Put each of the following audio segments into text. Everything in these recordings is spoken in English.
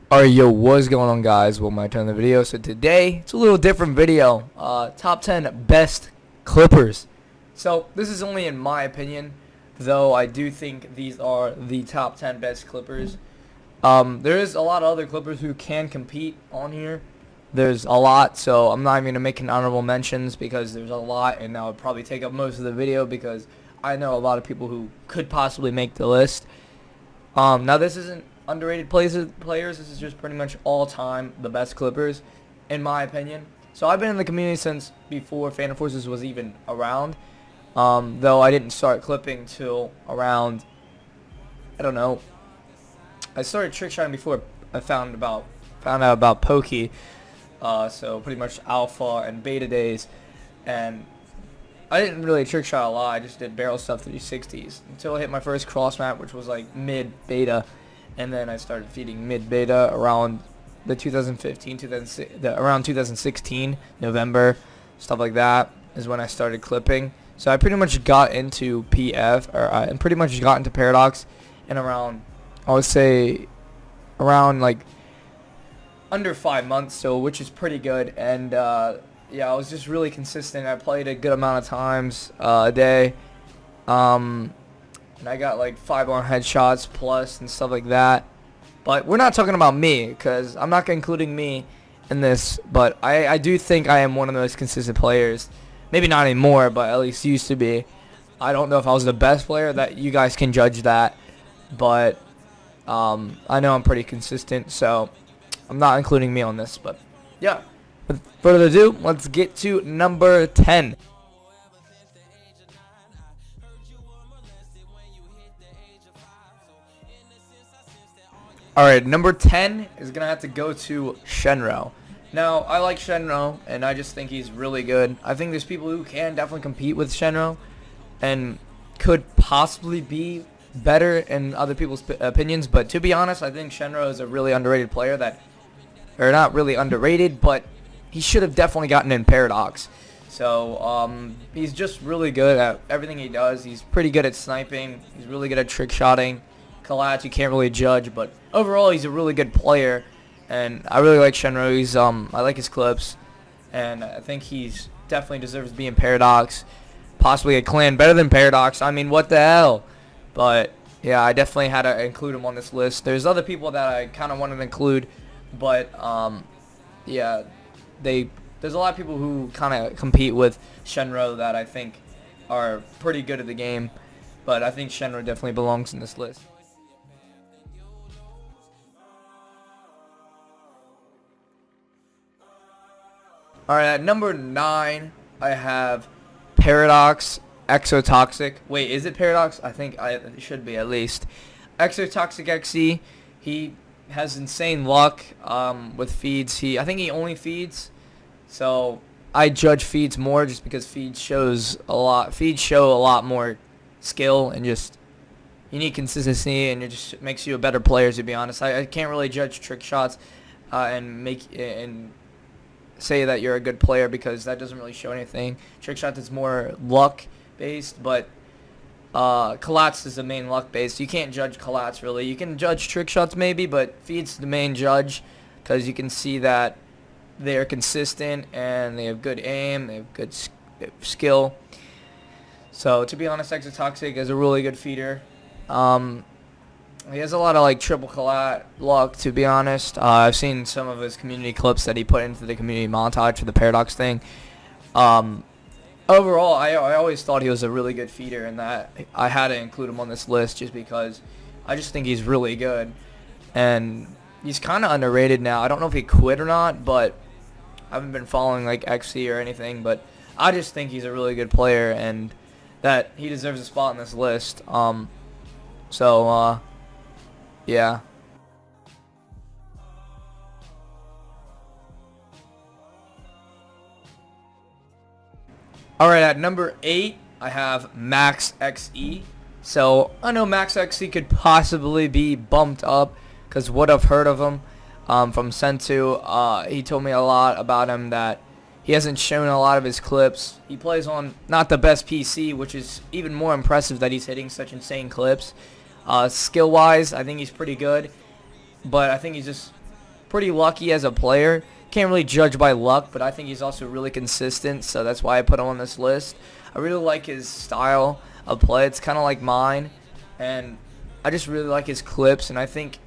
Alright, yo, what's going on, guys? Welcome back to another video. So today, it's a little different video. Top 10 best Clippers. So this is only in my opinion, though I do think these are the top 10 best Clippers. There is a lot of other Clippers who can compete on here. There's a lot, so I'm not even going to make an honorable mentions because there's a lot, and that would probably take up most of the video because I know a lot of people who could possibly make the list. Now this isn't underrated players. This is just pretty much all time the best Clippers, in my opinion. So I've been in the community since before Fan of Forces was even around. Though I didn't start clipping till around, I don't know. I started trick shotting before I found out about Pokey. So pretty much alpha and beta days, and I didn't really trick shot a lot. I just did barrel stuff 360s until I hit my first cross map, which was like mid beta. And then I started feeding mid-beta around the around 2016, November, stuff like that is when I started clipping. So I pretty much got into PF, and pretty much got into Paradox in around, I would say, around like under 5 months, so which is pretty good. And yeah, I was just really consistent. I played a good amount of times a day. And I got like 5-on headshots plus and stuff like that. But we're not talking about me because I'm not including me in this. But I do think I am one of the most consistent players. Maybe not anymore, but at least used to be. I don't know if I was the best player. That you guys can judge that. But I know I'm pretty consistent, so I'm not including me on this. But yeah, with further ado, let's get to number 10. Alright, number 10 is going to have to go to Shenro. Now, I like Shenro, and I just think he's really good. I think there's people who can definitely compete with Shenro and could possibly be better in other people's opinions. But to be honest, I think Shenro is a really underrated player or not really underrated, but he should have definitely gotten in Paradox. So, he's just really good at everything he does. He's pretty good at sniping. He's really good at trick shotting. Collats, you can't really judge, but overall he's a really good player, and I really like Shenro. He's I like his clips, and I think he's definitely deserves to be in Paradox, possibly a clan better than Paradox. I mean, what the hell? But yeah, I definitely had to include him on this list. There's other people that I kind of wanted to include, but yeah, there's a lot of people who kind of compete with Shenro that I think are pretty good at the game, but I think Shenro definitely belongs in this list. Alright, at number 9, I have Paradox Exotoxic. Wait, is it Paradox? I think it should be at least. Exotoxic XE, he has insane luck with feeds. I think he only feeds, so I judge feeds more just because feeds show a lot more skill and just you need consistency, and it just makes you a better player, to be honest. I can't really judge trick shots and say that you're a good player because that doesn't really show anything. Trick shots is more luck based, but collats is the main luck based. You can't judge collats really. You can judge trick shots maybe, but feed's the main judge because you can see that they're consistent and they have good aim, they have good skill. So to be honest, Exotoxic is a really good feeder. He has a lot of like triple collat luck, to be honest. I've seen some of his community clips that he put into the community montage for the Paradox thing. Overall, I always thought he was a really good feeder, and that I had to include him on this list just because I just think he's really good. And he's kind of underrated now. I don't know if he quit or not, but I haven't been following like XC or anything. But I just think he's a really good player, and that he deserves a spot on this list. Yeah. Alright, at number 8, I have Max XE. So, I know Max XE could possibly be bumped up, because what I've heard of him from Sentu, he told me a lot about him, that he hasn't shown a lot of his clips. He plays on not the best PC, which is even more impressive that he's hitting such insane clips. Skill-wise, I think he's pretty good. But I think he's just pretty lucky as a player. Can't really judge by luck, but I think he's also really consistent, so that's why I put him on this list. I really like his style of play. It's kind of like mine, and I just really like his clips, and I think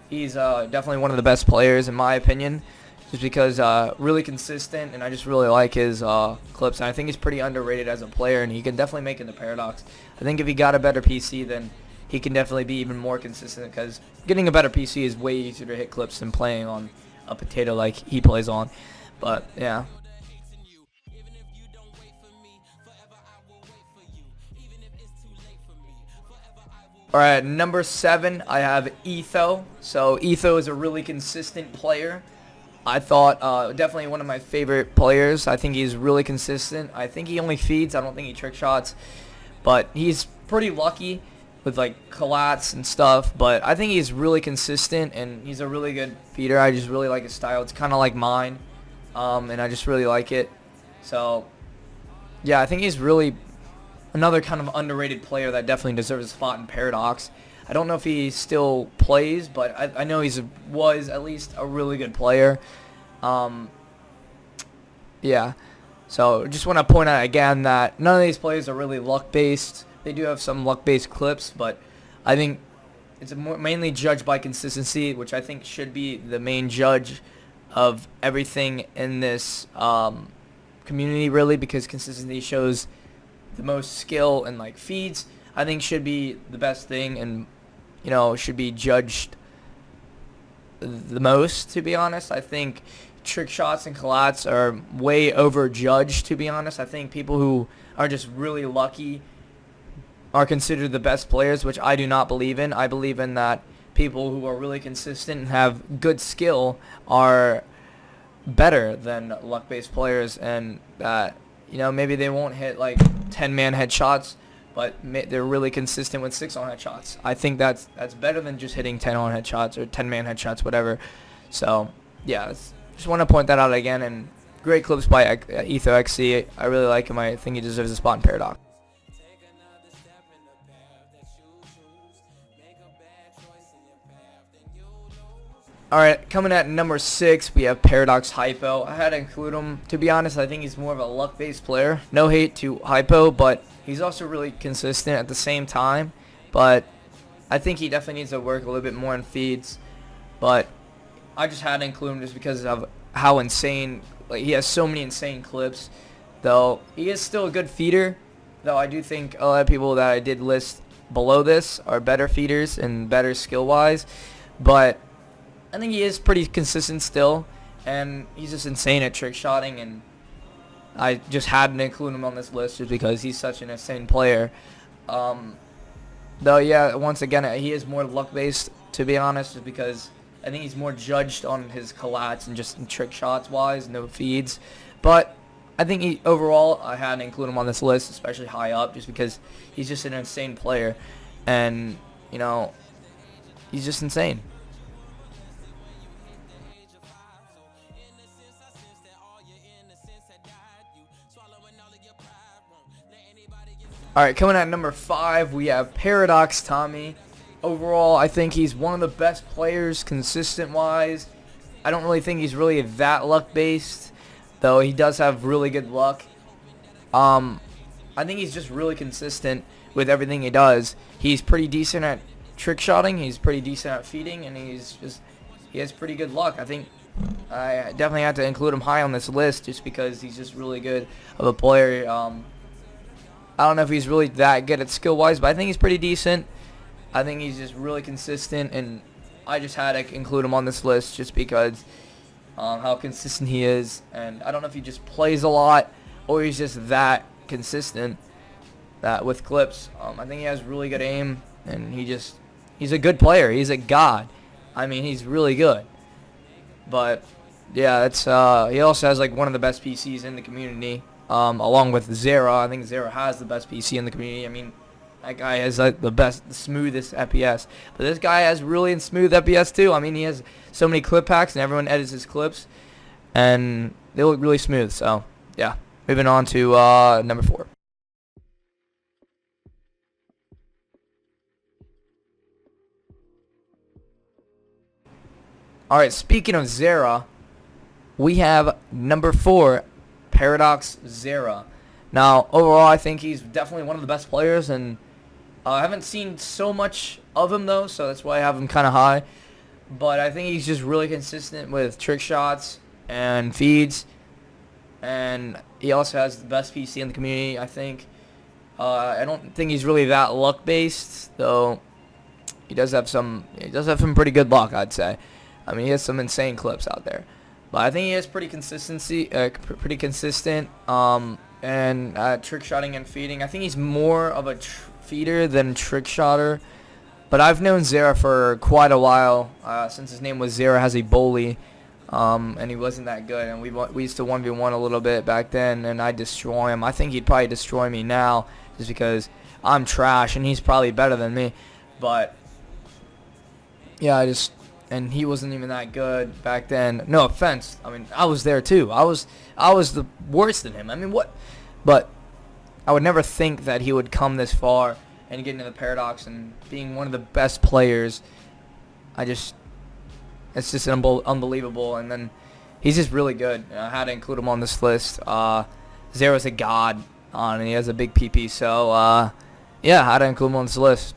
he's definitely one of the best players in my opinion, just because really consistent, and I just really like his clips. And I think he's pretty underrated as a player, and he can definitely make it the Paradox. I think if he got a better PC, then he can definitely be even more consistent, because getting a better PC is way easier to hit clips than playing on a potato like he plays on. But yeah. Alright, number 7, I have Etho. So Etho is a really consistent player. I thought definitely one of my favorite players. I think he's really consistent. I think he only feeds. I don't think he trick shots. But he's pretty lucky with like collats and stuff. But I think he's really consistent, and he's a really good feeder. I just really like his style. It's kind of like mine. And I just really like it. So yeah, I think he's really another kind of underrated player that definitely deserves a spot in Paradox. I don't know if he still plays, but I know was at least a really good player. Yeah. So just want to point out again that none of these players are really luck-based. They do have some luck-based clips, but I think it's mainly judged by consistency, which I think should be the main judge of everything in this community, really, because consistency shows the most skill, and like feeds I think should be the best thing, and should be judged the most, to be honest. I think trick shots and collats are way over judged, to be honest. I think people who are just really lucky are considered the best players, which I do not believe in. I believe in that people who are really consistent and have good skill are better than luck-based players, and that maybe they won't hit like 10-man headshots, but they're really consistent with 6-on headshots. I think that's better than just hitting 10-on headshots or 10-man headshots, whatever. So yeah, just want to point that out again. And great clips by Etho XC. I really like him. I think he deserves a spot in Paradox. Alright, coming at number 6, we have Paradox Hypo. I had to include him. To be honest, I think he's more of a luck-based player. No hate to Hypo, but he's also really consistent at the same time. But I think he definitely needs to work a little bit more in feeds. But I just had to include him just because of how insane, like, he has so many insane clips. Though he is still a good feeder, though I do think a lot of people that I did list below this are better feeders and better skill-wise. But I think he is pretty consistent still, and he's just insane at trick shotting, and I just had to include him on this list just because he's such an insane player. Though, yeah, once again, he is more luck-based, to be honest, just because I think he's more judged on his collats and just trick shots-wise, no feeds. But I think overall, I had to include him on this list, especially high up, just because he's just an insane player, and, he's just insane. Alright, coming at number 5, we have Paradox Tommy. Overall, I think he's one of the best players consistent-wise. I don't really think he's really that luck-based, though he does have really good luck. I think he's just really consistent with everything he does. He's pretty decent at trick shotting, he's pretty decent at feeding, and he has pretty good luck. I think I definitely had to include him high on this list just because he's just really good of a player. I don't know if he's really that good at skill-wise, but I think he's pretty decent. I think he's just really consistent, and I just had to include him on this list just because how consistent he is. And I don't know if he just plays a lot or he's just that consistent that with clips. I think he has really good aim, and he's a good player. He's a god. I mean, he's really good. But yeah, it's he also has like one of the best PCs in the community. Along with Zera. I think Zera has the best PC in the community. I mean, that guy has like the smoothest FPS. But this guy has really smooth FPS too. I mean, he has so many clip packs, and everyone edits his clips, and they look really smooth. So, yeah. Moving on to number 4. Alright, speaking of Zera, we have number 4, Paradox Zera. Now, overall, I think he's definitely one of the best players, and I haven't seen so much of him, though, so that's why I have him kind of high. But I think he's just really consistent with trick shots and feeds, and he also has the best PC in the community, I think. I don't think he's really that luck-based, though he does have some pretty good luck, I'd say. I mean, he has some insane clips out there. But I think he has pretty consistent, and trick shotting and feeding. I think he's more of a feeder than trick shotter. But I've known Zera for quite a while, since his name was Zera Has a Bully, and he wasn't that good. And we used to 1v1 a little bit back then, and I'd destroy him. I think he'd probably destroy me now, just because I'm trash, and he's probably better than me. But yeah, and he wasn't even that good back then. No offense. I mean, I was there too. I was the worst than him. I mean, what? But I would never think that he would come this far and get into the Paradox and being one of the best players. It's just unbelievable. And then he's just really good. I had to include him on this list. Zera's a god, and he has a big PP. So yeah, I had to include him on this list.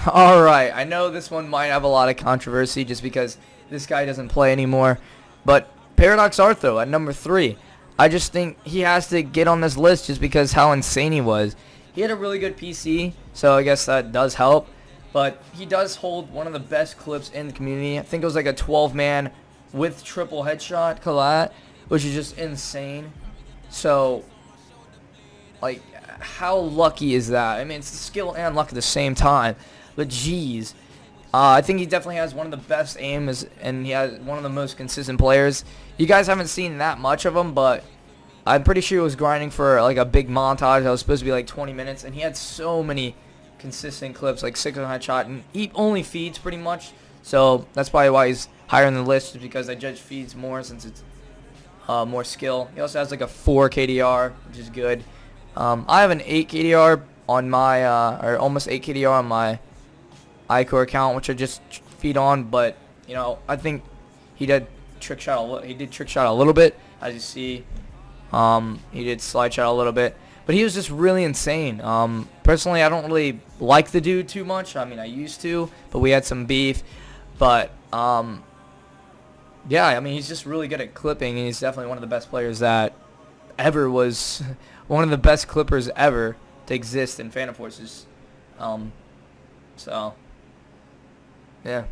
Alright, I know this one might have a lot of controversy just because this guy doesn't play anymore, but Paradox Arthro at number 3. I just think he has to get on this list just because how insane he was. He had a really good PC, so I guess that does help, but he does hold one of the best clips in the community. I think it was like a 12-man with triple headshot collat, which is just insane. So, like, how lucky is that? I mean, it's skill and luck at the same time. But geez, I think he definitely has one of the best aims, and he has one of the most consistent players. You guys haven't seen that much of him, but I'm pretty sure he was grinding for like a big montage that was supposed to be like 20 minutes, and he had so many consistent clips, like 6 on headshot, and he only feeds pretty much. So that's probably why he's higher on the list, is because I judge feeds more since it's more skill. He also has like a 4 KDR, which is good. I have an 8 KDR on my, or almost 8 KDR on my iCore account, which I just feed on, but you know, I think he did trick shot a little bit, as you see. He did slide shot a little bit, but he was just really insane. Personally, I don't really like the dude too much. I mean, I used to, but we had some beef. But yeah, I mean, he's just really good at clipping, and he's definitely one of the best players that ever was, one of the best clippers ever to exist in Phantom Forces. So yeah.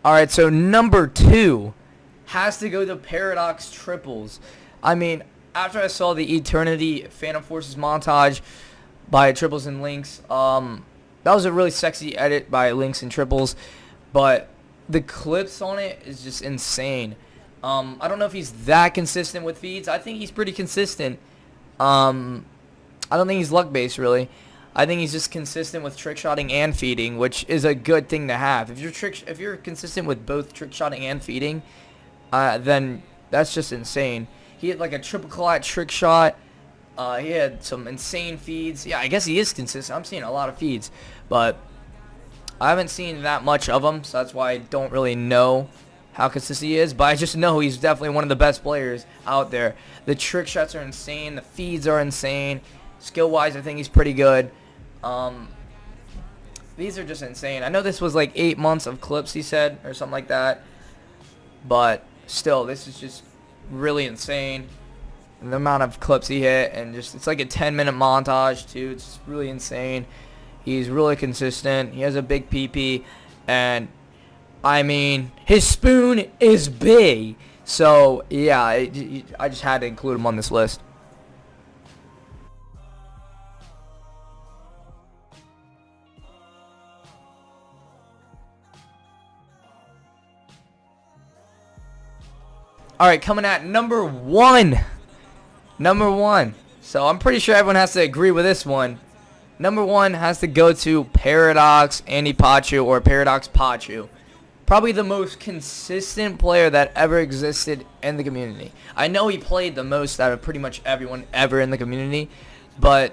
Alright, so number 2 has to go to Paradox Triples. I mean, after I saw the Eternity Phantom Forces montage by Triples and Lynx, that was a really sexy edit by Lynx and Triples, but the clips on it is just insane. I don't know if he's that consistent with feeds. I think he's pretty consistent. I don't think he's luck-based, really. I think he's just consistent with trick shotting and feeding, which is a good thing to have. If you're consistent with both trick shotting and feeding, then that's just insane. He had like a triple collat trick shot. He had some insane feeds. Yeah, I guess he is consistent. I'm seeing a lot of feeds, but I haven't seen that much of him, so that's why I don't really know how consistent he is, but I just know he's definitely one of the best players out there. The trick shots are insane. The feeds are insane. Skill-wise, I think he's pretty good. These are just insane. I know this was like 8 months of clips, he said, or something like that, but still, this is just really insane. The amount of clips he hit, and just it's like a 10-minute montage, too. It's just really insane. He's really consistent. He has a big PP, and I mean, his spoon is big. So, yeah, I just had to include him on this list. Alright, coming at number 1. Number 1. So, I'm pretty sure everyone has to agree with this one. Number 1 has to go to Paradox Andy Pachu, or Paradox Pachu. probably the most consistent player that ever existed in the community. I know he played the most out of pretty much everyone ever in the community, but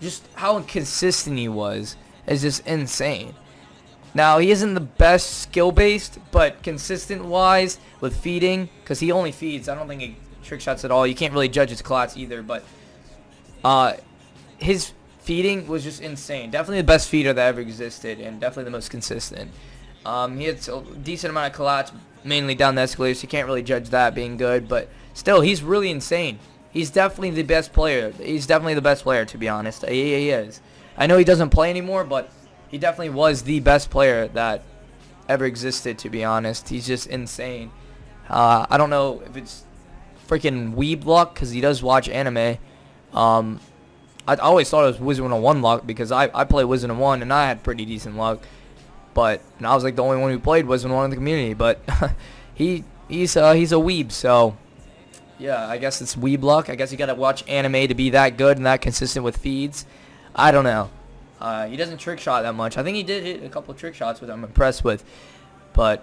just how consistent he was is just insane. Now, he isn't the best skill-based, but consistent-wise with feeding, because he only feeds. I don't think he trick shots at all. You can't really judge his clats either, but his feeding was just insane. Definitely the best feeder that ever existed, and definitely the most consistent. He had a decent amount of collats, mainly down the escalators. So you can't really judge that being good, but still, he's really insane. He's definitely the best player. He's definitely the best player, to be honest. He is. I know he doesn't play anymore, but he definitely was the best player that ever existed, to be honest. He's just insane. I don't know if it's freaking weeb luck, because he does watch anime. I always thought it was Wizard 101 luck, because I play Wizard 101 and I had pretty decent luck. But and I was like the only one who played Wizard 101 in the community. But he's a weeb, so yeah, I guess it's weeb luck. I guess you gotta watch anime to be that good and that consistent with feeds. I don't know. He doesn't trick shot that much. I think he did hit a couple trick shots, which I'm impressed with. But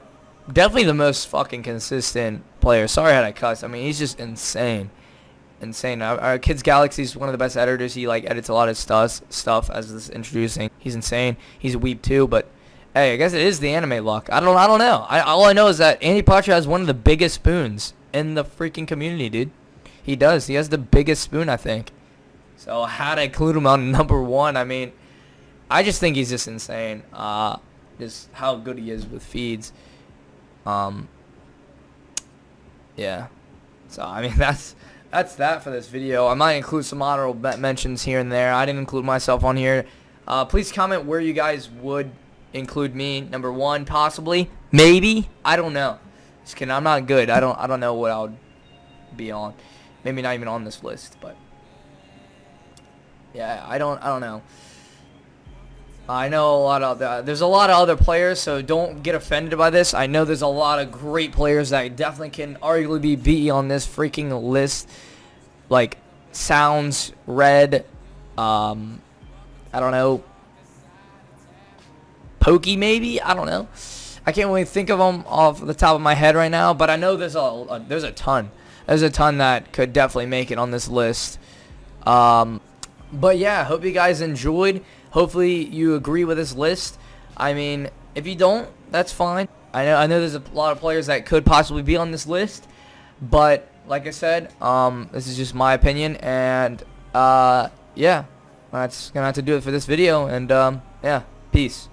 definitely the most fucking consistent player. Sorry I had to cuss. I mean, he's just insane. Insane. Our Kids Galaxy is one of the best editors. He like edits a lot of stuff as this introducing. He's insane. He's a weeb too, but hey, I guess it is the anime luck. I don't know. All I know is that Andy Pacha has one of the biggest spoons in the freaking community, dude. He does. He has the biggest spoon, I think. So how to include him on number 1? I mean, I just think he's just insane. Just how good he is with feeds. Yeah. So I mean that's that for this video. I might include some honorable mentions here and there. I didn't include myself on here. Please comment where you guys would include me. Number 1, possibly, maybe. I don't know. Just kidding. I'm not good. I don't know what I would be on. Maybe not even on this list, but yeah, I don't know. I know there's a lot of other players, so don't get offended by this. I know there's a lot of great players that definitely can arguably be on this freaking list. Like Sounds, Red, I don't know, Pokey maybe? I don't know. I can't really think of them off the top of my head right now, but I know there's a ton. There's a ton that could definitely make it on this list. But yeah, hope you guys enjoyed. Hopefully you agree with this list. I mean, if you don't, that's fine. I know there's a lot of players that could possibly be on this list, but like I said, this is just my opinion, and yeah, that's gonna have to do it for this video. And yeah, peace.